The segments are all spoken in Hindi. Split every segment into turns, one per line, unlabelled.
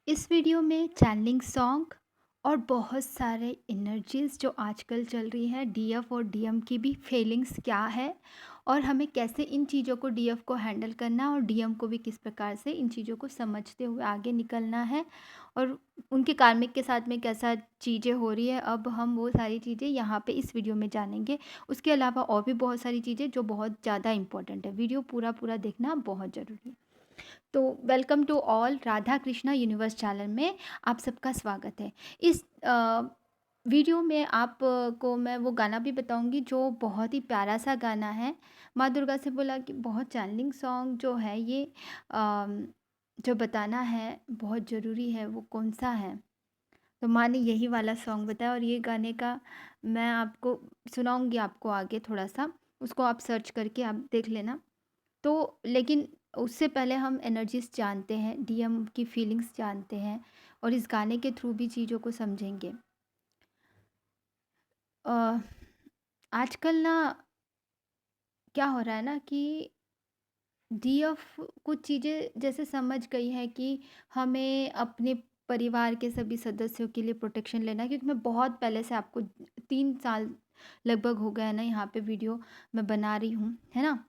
इस वीडियो में चैनलिंग सॉन्ग और बहुत सारे एनर्जीज जो आजकल चल रही है, डीएफ और डीएम की भी फीलिंग्स क्या है और हमें कैसे इन चीज़ों को, डीएफ को हैंडल करना और डीएम को भी किस प्रकार से इन चीज़ों को समझते हुए आगे निकलना है और उनके कार्मिक के साथ में कैसा चीज़ें हो रही है। अब हम वो सारी चीज़ें यहाँ पे इस वीडियो में जानेंगे। उसके अलावा और भी बहुत सारी चीज़ें जो बहुत ज़्यादा इंपॉर्टेंट है। वीडियो पूरा पूरा देखना बहुत ज़रूरी है। तो welcome to all, Radha Krishna universe channel में आप सबका स्वागत है। इस वीडियो में आप को मैं वो गाना भी बताऊंगी जो बहुत ही प्यारा सा गाना है। माँ दुर्गा से बोला कि बहुत चैनलिंग सॉन्ग जो है ये जो बताना है बहुत ज़रूरी है, वो कौन सा है। तो माँ ने यही वाला सॉन्ग बताया और ये गाने का मैं आपको सुनाऊंगी, आपको आगे थोड़ा सा उसको आप सर्च करके आप देख लेना। तो लेकिन उससे पहले हम एनर्जीज़ जानते हैं, डीएम की फीलिंग्स जानते हैं और इस गाने के थ्रू भी चीज़ों को समझेंगे। अ, आजकल ना क्या हो रहा है ना कि डीएफ कुछ चीज़ें जैसे समझ गई है कि हमें अपने परिवार के सभी सदस्यों के लिए प्रोटेक्शन लेना है, क्योंकि मैं बहुत पहले से आपको 3 साल लगभग हो गया है ना यहाँ पे वीडियो मैं बना रही हूँ, है ना?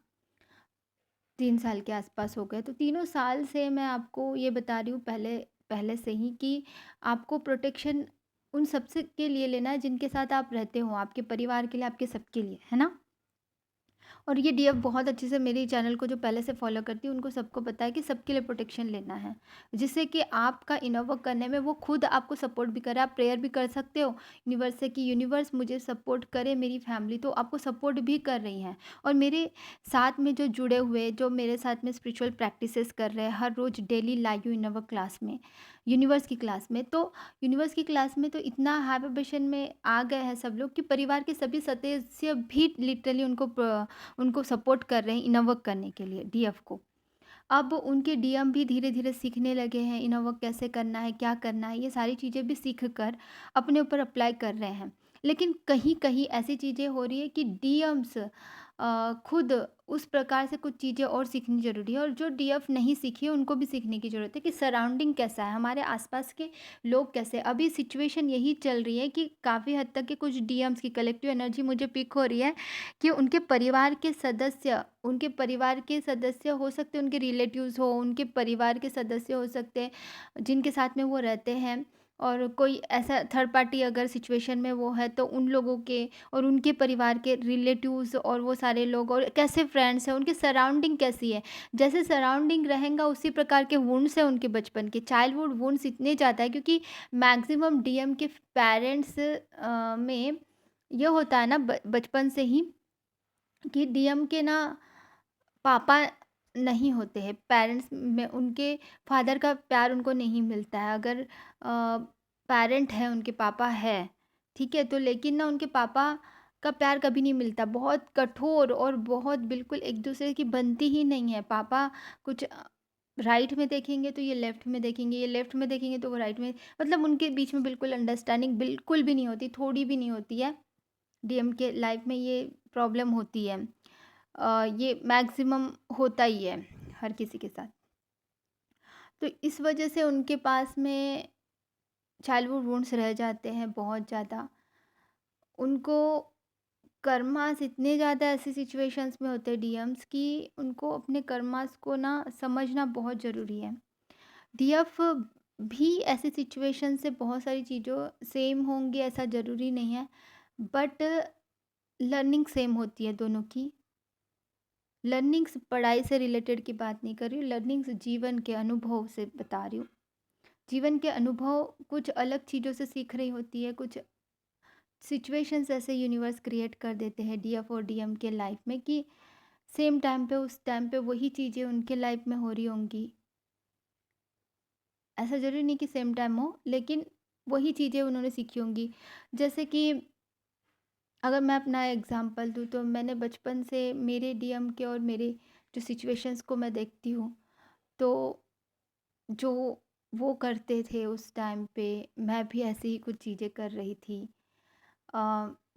3 साल के आसपास हो गए। तो तीनों साल से मैं आपको ये बता रही हूँ पहले पहले से ही कि आपको प्रोटेक्शन उन सबसे के लिए लेना है जिनके साथ आप रहते हो, आपके परिवार के लिए, आपके सबके लिए, है ना? और ये डीएफ बहुत अच्छे से मेरे चैनल को जो पहले से फॉलो करती है उनको सबको पता है कि सबके लिए प्रोटेक्शन लेना है, जिससे कि आपका इनर वर्क करने में वो खुद आपको सपोर्ट भी करे। आप प्रेयर भी कर सकते हो यूनिवर्स से कि यूनिवर्स मुझे सपोर्ट करे, मेरी फैमिली तो आपको सपोर्ट भी कर रही हैं। और मेरे साथ में जो जुड़े हुए, जो मेरे साथ में स्पिरिचुअल प्रैक्टिसेस कर रहे हैं हर रोज़ daily live inner work class में, यूनिवर्स की क्लास में, तो यूनिवर्स की क्लास में तो इतना हाई वाइब्रेशन में आ गए हैं सब लोग कि परिवार के सभी सदस्य भी लिटरली उनको सपोर्ट कर रहे हैं इनर वर्क करने के लिए, डीएफ को। अब उनके डीएम भी धीरे-धीरे सीखने लगे हैं इनर वर्क कैसे करना है, क्या करना है, ये सारी चीज़ें भी सीख कर अपने ऊपर अप्लाई कर रहे हैं। लेकिन कहीं-कहीं ऐसी चीज़ें हो रही है कि डीएम्स खुद उस प्रकार से कुछ चीज़ें और सीखनी ज़रूरी है और जो डीएफ नहीं सीखी है उनको भी सीखने की ज़रूरत है कि सराउंडिंग कैसा है, हमारे आस-पास के लोग कैसे हैं। अभी सिचुएशन यही चल रही है कि काफ़ी हद तक के कुछ डीएम्स की कलेक्टिव एनर्जी मुझे पिक हो रही है कि उनके परिवार के सदस्य हो सकते हैं, उनके रिलेटिव्स हो, उनके परिवार के सदस्य हो सकते हैं, जिनके साथ में वो रहते हैं। और कोई ऐसा थर्ड पार्टी अगर सिचुएशन में वो है तो उन लोगों के और उनके परिवार के रिलेटिव्स और वो सारे लोग और कैसे फ्रेंड्स हैं, उनकी सराउंडिंग कैसी है। जैसे सराउंडिंग रहेगा उसी प्रकार के वुंड्स हैं उनके बचपन के, चाइल्डहुड वुंड्स इतने ज़्यादा है क्योंकि मैक्सिमम डीएम के पेरेंट्स में ये होता है ना बचपन से ही कि डीएम के ना पापा नहीं होते हैं, पेरेंट्स में उनके फादर का प्यार उनको नहीं मिलता है। अगर पेरेंट है, उनके पापा है, ठीक है? तो लेकिन ना उनके पापा का प्यार कभी नहीं मिलता, बहुत कठोर और बहुत बिल्कुल एक-दूसरे की बनती ही नहीं है। पापा कुछ राइट में देखेंगे तो ये लेफ्ट में देखेंगे, ये लेफ्ट में देखेंगे तो वो राइट में, मतलब उनके बीच में बिल्कुल अंडरस्टैंडिंग बिल्कुल भी नहीं होती, थोड़ी भी नहीं होती है। डीएम के लाइफ में ये प्रॉब्लम होती है। ये मैक्सिमम होता ही है हर किसी के साथ। तो इस वजह से उनके पास में चाइल्डहुड वुंड्स रह जाते हैं बहुत ज़्यादा। उनको कर्मास इतने ज़्यादा ऐसी सिचुएशंस में होते हैं डीएम्स कि उनको अपने कर्मास को ना समझना बहुत ज़रूरी है। डीएफ भी ऐसी सिचुएशन से बहुत सारी चीज़ों सेम होंगी ऐसा ज़रूरी नहीं है, बट लर्निंग सेम होती है दोनों की। लर्निंग्स पढ़ाई से रिलेटेड की बात नहीं कर रही हूँ, लर्निंग्स जीवन के अनुभव से बता रही हूँ। जीवन के अनुभव कुछ अलग चीज़ों से सीख रही होती है, कुछ सिचुएशंस ऐसे यूनिवर्स क्रिएट कर देते हैं डीएफ और डीएम के लाइफ में कि सेम टाइम पे उस टाइम पे वही चीज़ें उनके लाइफ में हो रही होंगी। ऐसा ज़रूरी नहीं कि सेम टाइम हो, लेकिन वही चीज़ें उन्होंने सीखी होंगी। जैसे कि अगर मैं अपना एग्ज़ाम्पल दूँ तो मैंने बचपन से मेरे डीएम के और मेरे जो सिचुएशंस को मैं देखती हूँ, तो जो वो करते थे उस टाइम पे मैं भी ऐसे ही कुछ चीज़ें कर रही थी।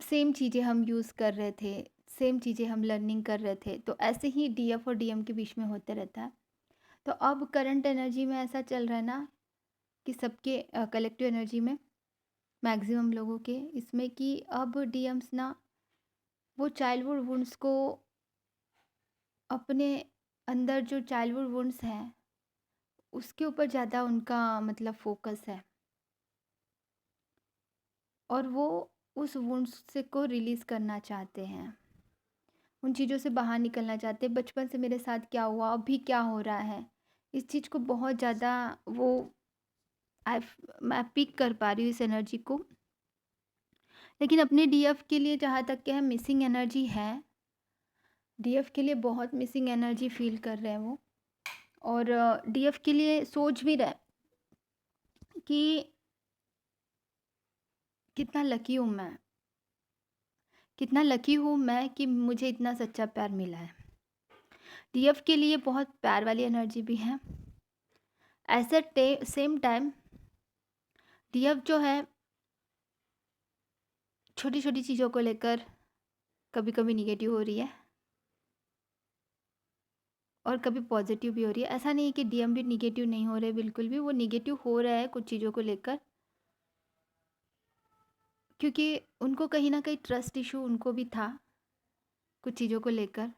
सेम चीज़ें हम यूज़ कर रहे थे, सेम चीज़ें हम लर्निंग कर रहे थे, तो ऐसे ही डीएफ और डीएम के बीच में होते रहता है। तो अब करंट एनर्जी में ऐसा चल रहा है ना कि सबके कलेक्टिव एनर्जी में मैक्सिमम लोगों के इसमें कि अब डीएम्स ना वो चाइल्डहुड वुंड्स को अपने अंदर जो चाइल्डहुड वुंड्स हैं उसके ऊपर ज़्यादा उनका मतलब फोकस है और वो उस वुंड्स से को रिलीज़ करना चाहते हैं। उन चीज़ों से बाहर निकलना चाहते हैं, बचपन से मेरे साथ क्या हुआ, अभी क्या हो रहा है। इस चीज़ को बहुत ज़्यादा वो आई मैं पिक कर पा रही हूँ इस एनर्जी को। लेकिन अपने डीएफ के लिए जहाँ तक कि है मिसिंग एनर्जी है, डीएफ के लिए बहुत मिसिंग एनर्जी फ़ील कर रहे हैं वो। और डीएफ के लिए सोच भी रहे हैं कि कितना लकी हूँ मैं, कितना लकी हूँ मैं कि मुझे इतना सच्चा प्यार मिला है। डीएफ के लिए बहुत प्यार वाली एनर्जी भी है। At the same time DF जो है छोटी छोटी चीज़ों को लेकर कभी कभी निगेटिव हो रही है और कभी पॉजिटिव भी हो रही है। ऐसा नहीं है कि डीएम भी निगेटिव नहीं हो रहे, बिल्कुल भी वो निगेटिव हो रहा है कुछ चीज़ों को लेकर, क्योंकि उनको कहीं ना कहीं ट्रस्ट इशू उनको भी था कुछ चीज़ों को लेकर।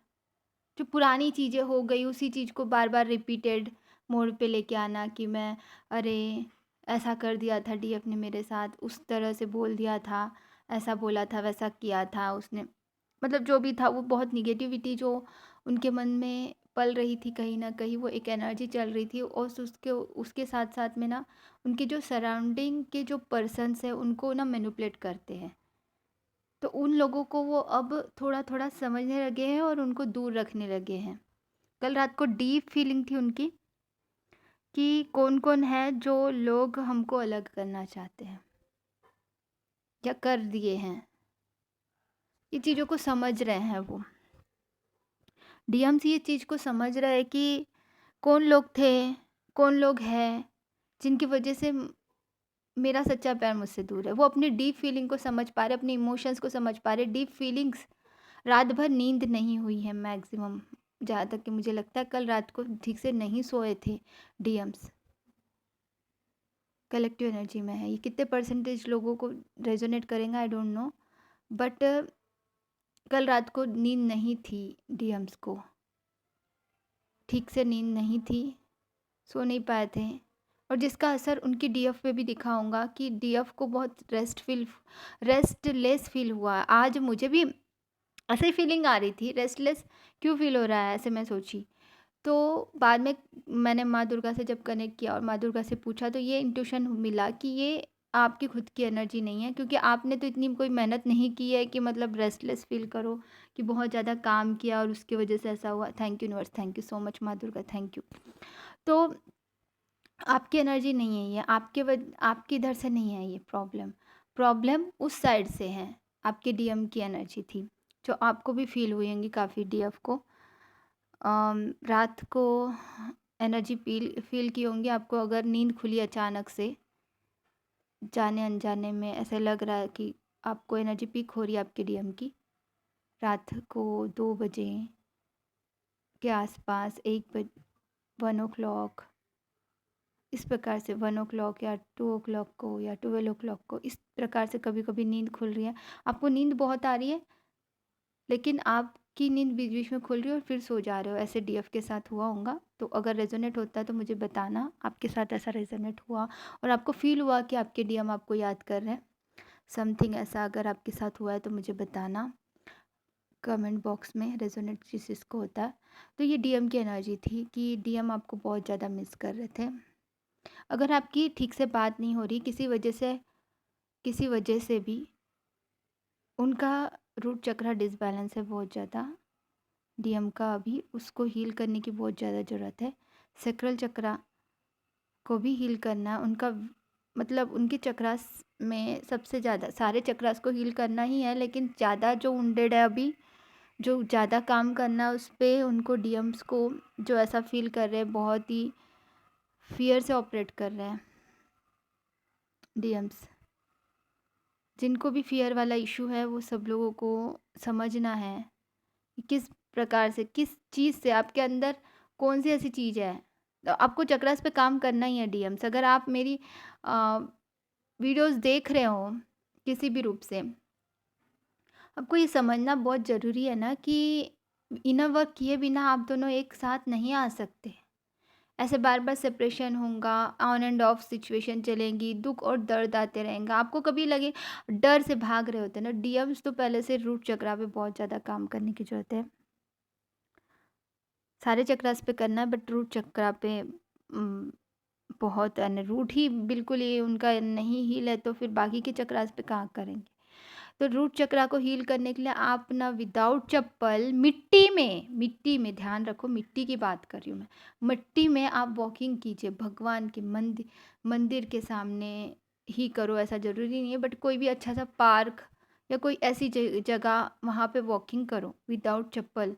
जो पुरानी चीज़ें हो गई उसी चीज़ को बार बार रिपीटेड मोड पे लेके आना कि मैं अरे ऐसा कर दिया था डीएफ ने मेरे साथ, उस तरह से बोल दिया था, ऐसा बोला था, वैसा किया था उसने, मतलब जो भी था वो बहुत निगेटिविटी जो उनके मन में पल रही थी, कहीं ना कहीं वो एक एनर्जी चल रही थी। और उसके उसके साथ साथ में ना उनके जो सराउंडिंग के जो पर्सन्स हैं उनको ना मैनिपुलेट करते हैं। तो उन लोगों को वो अब थोड़ा थोड़ा समझने लगे हैं और उनको दूर रखने लगे हैं। कल रात को डीप फीलिंग थी उनकी कि कौन कौन है जो लोग हमको अलग करना चाहते हैं या कर दिए हैं, ये चीज़ों को समझ रहे हैं वो। डीएम्स ये चीज़ को समझ रहे हैं कि कौन लोग थे, कौन लोग हैं जिनकी वजह से मेरा सच्चा प्यार मुझसे दूर है। वो अपनी डीप फीलिंग को समझ पा रहे, अपने इमोशंस को समझ पा रहे। डीप फीलिंग्स, रात भर नींद नहीं हुई है मैक्सिमम, जहाँ तक कि मुझे लगता है कल रात को ठीक से नहीं सोए थे डीएम्स। कलेक्टिव एनर्जी में है, ये कितने परसेंटेज लोगों को रेजोनेट करेंगे आई डोंट नो, बट कल रात को नींद नहीं थी डीएम्स को, ठीक से नींद नहीं थी, सो नहीं पाए थे। और जिसका असर उनकी डीएफ पे भी दिखा होगा कि डीएफ को बहुत रेस्टलेस फील हुआ। आज मुझे भी ऐसे ही फीलिंग आ रही थी, रेस्टलेस क्यों फील हो रहा है ऐसे मैं सोची। तो बाद में मैंने माँ दुर्गा से जब कनेक्ट किया और माँ दुर्गा से पूछा तो ये इंट्यूशन मिला कि ये आपकी खुद की एनर्जी नहीं है, क्योंकि आपने तो इतनी कोई मेहनत नहीं की है कि मतलब रेस्टलेस फील करो, कि बहुत ज़्यादा काम किया और उसकी वजह से ऐसा हुआ। Thank you universe, thank you so much माँ दुर्गा, थैंक यू। तो आपकी एनर्जी नहीं है ये, आपके इधर से नहीं है ये प्रॉब्लम। प्रॉब्लम उस साइड से है, आपके डीएम की एनर्जी थी जो आपको भी फील हुई होंगी काफ़ी डीएफ को। रात को एनर्जी फील की होंगी आपको, अगर नींद खुली अचानक से जाने अनजाने में, ऐसा लग रहा है कि आपको एनर्जी पीक हो रही है आपके डीएम की। रात को 2 बजे के आसपास, 1 इस प्रकार से 1 या 2 को या 12 को इस प्रकार से कभी कभी नींद खुल रही है। आपको नींद बहुत आ रही है लेकिन आपकी नींद बीच बीच में खुल रही है और फिर सो जा रहे हो, ऐसे डीएफ के साथ हुआ होगा। तो अगर रेजोनेट होता है तो मुझे बताना आपके साथ ऐसा रेजोनेट हुआ और आपको फील हुआ कि आपके डीएम आपको याद कर रहे हैं, समथिंग ऐसा अगर आपके साथ हुआ है तो मुझे बताना कमेंट बॉक्स में, रेजोनेट जिस इसको होता है। तो ये डीएम की एनर्जी थी कि डीएम आपको बहुत ज़्यादा मिस कर रहे थे। अगर आपकी ठीक से बात नहीं हो रही किसी वजह से भी, उनका रूट चक्रा डिसबैलेंस है बहुत ज़्यादा डीएम का, अभी उसको हील करने की बहुत ज़्यादा ज़रूरत है। सेक्रल चक्रा को भी हील करना है उनका, मतलब उनके चक्रास में सबसे ज़्यादा, सारे चक्रास को हील करना ही है लेकिन ज़्यादा जो वुंडेड है अभी, जो ज़्यादा काम करना है उस पर उनको, डीएम्स को जो ऐसा फील कर रहे हैं, बहुत ही फियर से ऑपरेट कर रहे हैं डीएम्स। जिनको भी फियर वाला इशू है वो सब लोगों को समझना है कि किस प्रकार से, किस चीज़ से आपके अंदर कौन सी ऐसी चीज़ है तो आपको चक्रास पे काम करना ही है डीएम्स। अगर आप मेरी अ, वीडियोज़ देख रहे हो किसी भी रूप से, आपको ये समझना बहुत ज़रूरी है ना कि इनर वर्क किए बिना आप दोनों एक साथ नहीं आ सकते। ऐसे बार-बार सेपरेशन होगा, ऑन एंड ऑफ सिचुएशन चलेंगी, दुःख और दर्द आते रहेंगा। आपको कभी लगे डर से भाग रहे होते हैं ना, डीएम्स तो पहले से रूट चक्रा पे बहुत ज़्यादा काम करने की ज़रूरत है। सारे चक्रास पे करना है बट रूट चक्रा पे बहुत है ना, रूट ही बिल्कुल ये उनका नहीं हील है तो फिर बाकी के चक्रास पे कहाँ करेंगे। तो रूट चक्रा को हील करने के लिए आप ना विदाउट चप्पल मिट्टी में ध्यान रखो, मिट्टी की बात कर रही हूँ मैं। मिट्टी में आप वॉकिंग कीजिए, भगवान के मंदिर के सामने ही करो, ऐसा ज़रूरी नहीं है बट कोई भी अच्छा सा पार्क या कोई ऐसी जगह वहाँ पे वॉकिंग करो विदाउट चप्पल।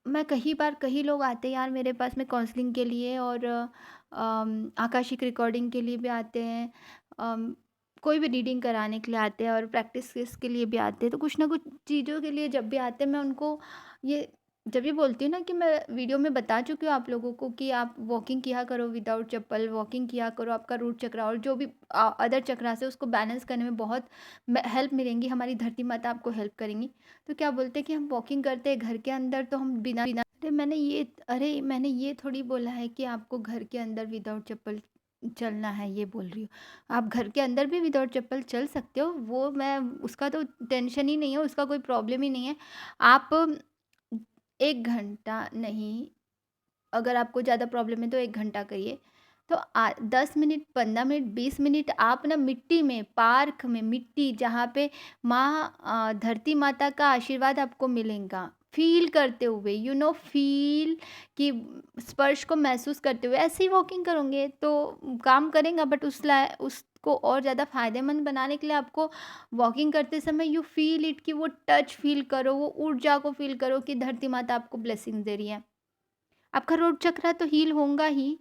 मैं कई लोग आते हैं यार मेरे पास में काउंसलिंग के लिए, और आकाशिक रिकॉर्डिंग के लिए भी आते हैं, अम, कोई भी रीडिंग कराने के लिए आते हैं और प्रैक्टिस के लिए भी आते हैं। तो कुछ ना कुछ चीज़ों के लिए जब भी आते हैं मैं उनको ये जब भी बोलती हूँ ना कि मैं वीडियो में बता चुकी हूँ आप लोगों को कि आप वॉकिंग किया करो विदाउट चप्पल, वॉकिंग किया करो, आपका रूट चक्रा और जो भी अदर चक्रा से उसको बैलेंस करने में बहुत हेल्प मिलेंगी, हमारी धरती माता आपको हेल्प करेंगी। तो क्या बोलते हैं कि हम वॉकिंग करते हैं घर के अंदर तो हम बिना बिना मैंने ये थोड़ी बोला है कि आपको घर के अंदर विदाउट चप्पल चलना है, ये बोल रही हूँ। आप घर के अंदर भी विदाउट चप्पल चल सकते हो, वो मैं उसका तो टेंशन ही नहीं है, उसका कोई प्रॉब्लम ही नहीं है। आप 1 घंटा नहीं, अगर आपको ज़्यादा प्रॉब्लम है तो 1 घंटा करिए। तो 10 मिनट, 15 मिनट, 20 मिनट आप ना मिट्टी में, पार्क में, मिट्टी जहाँ पे धरती माता का आशीर्वाद आपको मिलेगा, फ़ील करते हुए, फ़ील कि स्पर्श को महसूस करते हुए ऐसे ही वॉकिंग करोगे तो काम करेगा, बट उसको और ज़्यादा फ़ायदेमंद बनाने के लिए आपको वॉकिंग करते समय यू फ़ील इट, कि वो टच फ़ील करो, वो ऊर्जा को फ़ील करो कि धरती माता आपको ब्लेसिंग दे रही है। आपका रोट चक्र तो हील होगा ही,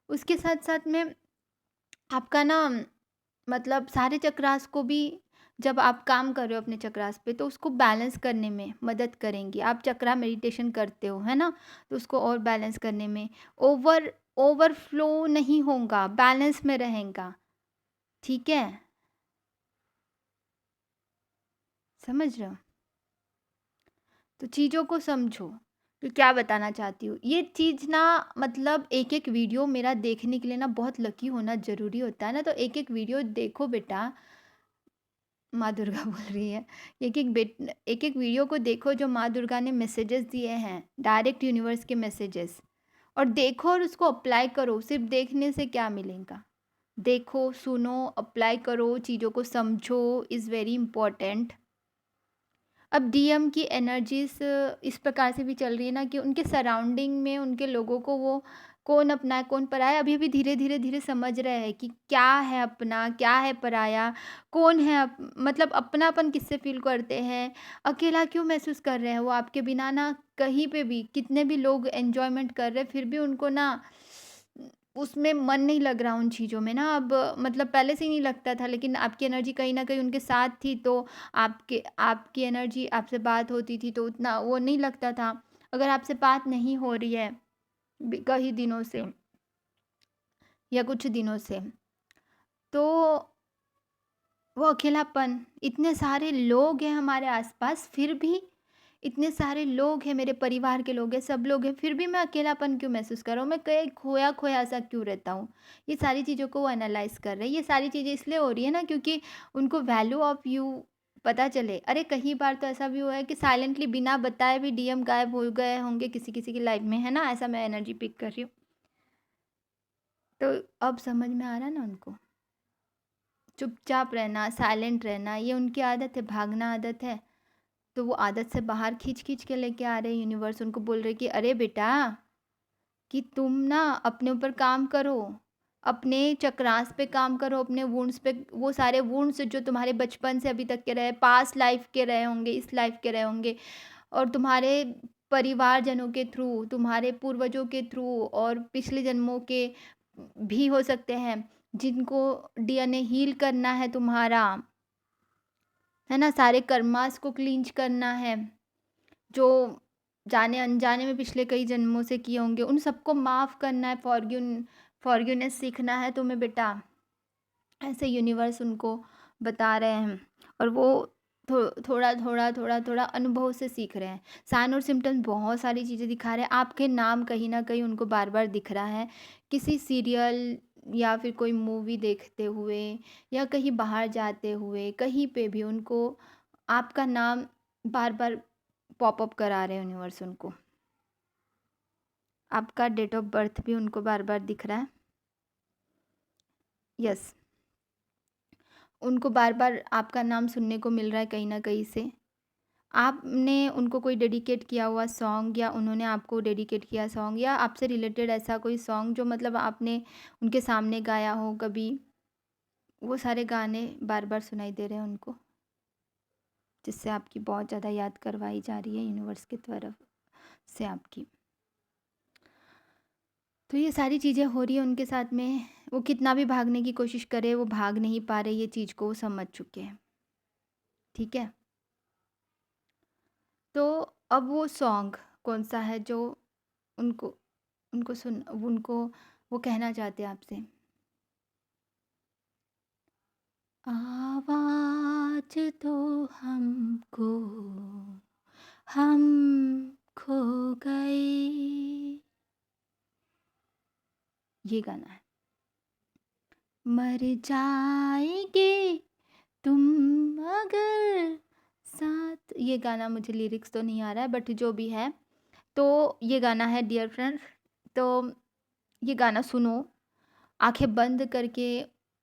उसके साथ-साथ में आपका ना मतलब सारे चक्रास को भी जब आप काम कर रहे हो अपने चक्रास पे तो उसको बैलेंस करने में मदद करेंगी। आप चक्रा मेडिटेशन करते हो, है ना? तो उसको और बैलेंस करने में ओवरफ्लो नहीं होगा, बैलेंस में रहेगा, ठीक है? समझ रहे हो? तो चीज़ों को समझो, तो क्या बताना चाहती हूँ। ये चीज़ ना मतलब एक-एक वीडियो मेरा देखने के लिए ना बहुत लकी होना ज़रूरी होता है ना, तो एक-एक वीडियो देखो बेटा। माँ दुर्गा बोल रही है। एक-एक वीडियो को देखो जो माँ दुर्गा ने मैसेजेस दिए हैं, डायरेक्ट यूनिवर्स के मैसेजेस, और देखो और उसको अप्लाई करो। सिर्फ़ देखने से क्या मिलेगा? देखो, सुनो, अप्लाई करो, चीज़ों को समझो इज़ वेरी इम्पोर्टेंट। अब डीएम की एनर्जीज़ इस प्रकार से भी चल रही है ना कि उनके सराउंडिंग में उनके लोगों को वो कौन अपना है, कौन पराया है, अभी-अभी धीरे-धीरे क्या रहे हैं कि क्या है अपना, क्या है पराया, कौन है मतलब अपनापन किससे फ़ील करते हैं, अकेला क्यों महसूस कर रहे हैं वो आपके बिना ना, कहीं पे भी कितने भी लोग एन्जॉयमेंट कर रहे हैं, फिर भी उनको ना उसमें मन नहीं लग रहा उन चीज़ों में ना अब, मतलब पहले से ही नहीं लगता था, लेकिन आपकी एनर्जी कहीं न कहीं उनके साथ थी तो आपकी एनर्जी, आपसे बात होती थी तो उतना वो नहीं लगता था। अगर आपसे बात नहीं हो रही है कई दिनों से या कुछ दिनों से, तो वो अकेलापन, इतने सारे लोग हैं हमारे आसपास, फिर भी इतने सारे लोग हैं, मेरे परिवार के लोग हैं, सब लोग हैं, फिर भी मैं अकेलापन क्यों महसूस कर रहा हूँ, मैं कहीं खोया खोया सा क्यों रहता हूँ। ये सारी चीज़ों को वो एनालाइज कर रहे हैं। ये सारी चीज़ें इसलिए हो रही है ना क्योंकि उनको वैल्यू ऑफ यू पता चले। अरे कई बार तो ऐसा भी हुआ है कि साइलेंटली बिना बताए भी डीएम गायब हो गए होंगे किसी किसी की लाइफ में, है ना? ऐसा मैं एनर्जी पिक कर रही हूँ। तो अब समझ में आ रहा है ना उनको। चुपचाप रहना, साइलेंट रहना, ये उनकी आदत है, भागना आदत है। तो वो आदत से बाहर खींच-खींच के लेके आ रहे हैं यूनिवर्स, उनको बोल रहे हैं कि अरे बेटा, कि तुम ना अपने ऊपर काम करो, अपने चक्रास पे काम करो, अपने वुंड्स पे, वो सारे वुंड्स जो तुम्हारे बचपन से अभी तक के रहे, पास्ट लाइफ के रहे होंगे, इस लाइफ के रहे होंगे, और तुम्हारे परिवारजनों के थ्रू, तुम्हारे पूर्वजों के थ्रू और पिछले जन्मों के भी हो सकते हैं, जिनको डीएनए हील करना है तुम्हारा, है ना? सारे कर्मास को क्लींज करना है, जो जाने अनजाने में पिछले कई जन्मों से किए होंगे, उन सबको माफ़ करना है, फॉरगिवनेस सीखना है तुम्हें बेटा। ऐसे यूनिवर्स उनको बता रहे हैं और वो थोड़ा अनुभव से सीख रहे हैं। साइन और सिम्पटम्स बहुत सारी चीज़ें दिखा रहे हैं। आपके नाम कहीं न कहीं उनको बार-बार दिख रहा है। किसी सीरियल या फिर कोई मूवी देखते हुए या कहीं बाहर जाते हुए, कहीं पे भी उनको आपका नाम बार-बार पॉपअप करा रहे हैं यूनिवर्स उनको। आपका डेट ऑफ बर्थ भी उनको बार-बार दिख रहा है। यस, उनको बार-बार आपका नाम सुनने को मिल रहा है कहीं न कहीं से। आपने उनको कोई डेडिकेट किया हुआ सॉन्ग या उन्होंने आपको डेडिकेट किया सॉन्ग या आपसे रिलेटेड ऐसा कोई सॉन्ग जो मतलब आपने उनके सामने गाया हो कभी, वो सारे गाने बार-बार सुनाई दे रहे हैं उनको, जिससे आपकी बहुत ज़्यादा याद करवाई जा रही है यूनिवर्स की तरफ से आपकी। तो ये सारी चीज़ें हो रही हैं उनके साथ में, वो कितना भी भागने की कोशिश करे, वो भाग नहीं पा रहे, ये चीज़ को वो समझ चुके हैं, ठीक है? तो अब वो सॉन्ग कौन-सा है जो उनको उनको सुन उनको वो कहना चाहते हैं आपसे? आवाज़ दो हमको, हम खो गए, ये गाना है। मर जाएँगे तुम अगर साथ, ये गाना मुझे लिरिक्स तो नहीं आ रहा है बट जो भी है, तो ये गाना है डियर फ्रेंड्स। तो ये गाना सुनो, आँखें बंद करके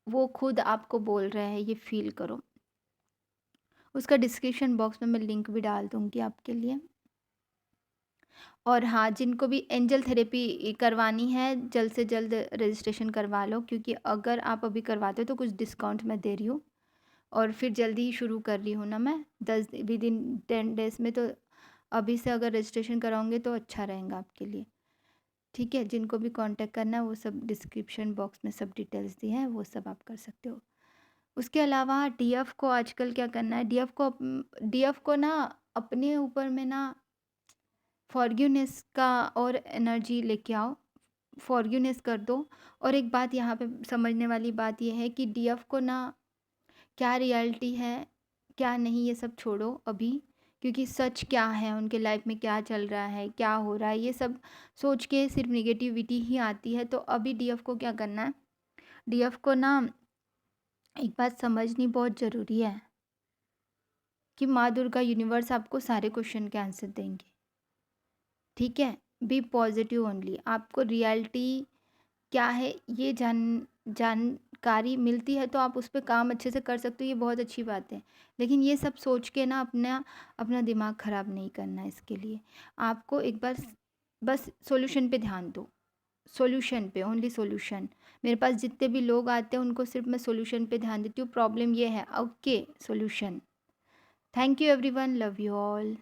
वो खुद आपको बोल रहे हैं, ये फ़ील करो। उसका डिस्क्रिप्शन बॉक्स में मैं लिंक भी डाल दूँगी आपके लिए। और हाँ, जिनको भी एंजल थेरेपी करवानी है, जल्द से जल्द रजिस्ट्रेशन करवा लो, क्योंकि अगर आप अभी करवाते हो तो कुछ डिस्काउंट मैं दे रही हूँ और फिर जल्दी ही शुरू कर रही हूँ ना मैं, 10 विदिन 10 डेज़ में। तो अभी से अगर रजिस्ट्रेशन कराओगे तो अच्छा रहेगा आपके लिए, ठीक है? जिनको भी कॉन्टैक्ट करना है वो सब डिस्क्रिप्शन बॉक्स में सब डिटेल्स दी हैं, वो सब आप कर सकते हो। उसके अलावा डीएफ को आजकल क्या करना है, डीएफ को ना अपने ऊपर में ना फॉरगिवनेस का और एनर्जी लेके आओ, फॉरगिवनेस कर दो। और एक बात यहाँ पे समझने वाली बात ये है कि डीएफ को ना क्या रियलिटी है, क्या नहीं, ये सब छोड़ो अभी, क्योंकि सच क्या है, उनके लाइफ में क्या चल रहा है, क्या हो रहा है, ये सब सोच के सिर्फ नेगेटिविटी ही आती है। तो अभी डीएफ को क्या करना है, डीएफ को ना एक बात समझनी बहुत ज़रूरी है कि माँ दुर्गा यूनिवर्स आपको सारे क्वेश्चन के आंसर देंगे, ठीक है? Be positive only. आपको रियलिटी क्या है ये जानकारी मिलती है तो आप उस पे काम अच्छे से कर सकते हो, ये बहुत अच्छी बात है। लेकिन ये सब सोच के ना अपना अपना दिमाग ख़राब नहीं करना है। इसके लिए आपको एक बार बस सॉल्यूशन पे ध्यान दो, सॉल्यूशन पे, ओनली सॉल्यूशन। मेरे पास जितने भी लोग आते हैं उनको सिर्फ मैं सॉल्यूशन पे ध्यान देती हूँ, प्रॉब्लम ये है, okay solution. Thank you everyone, love you all.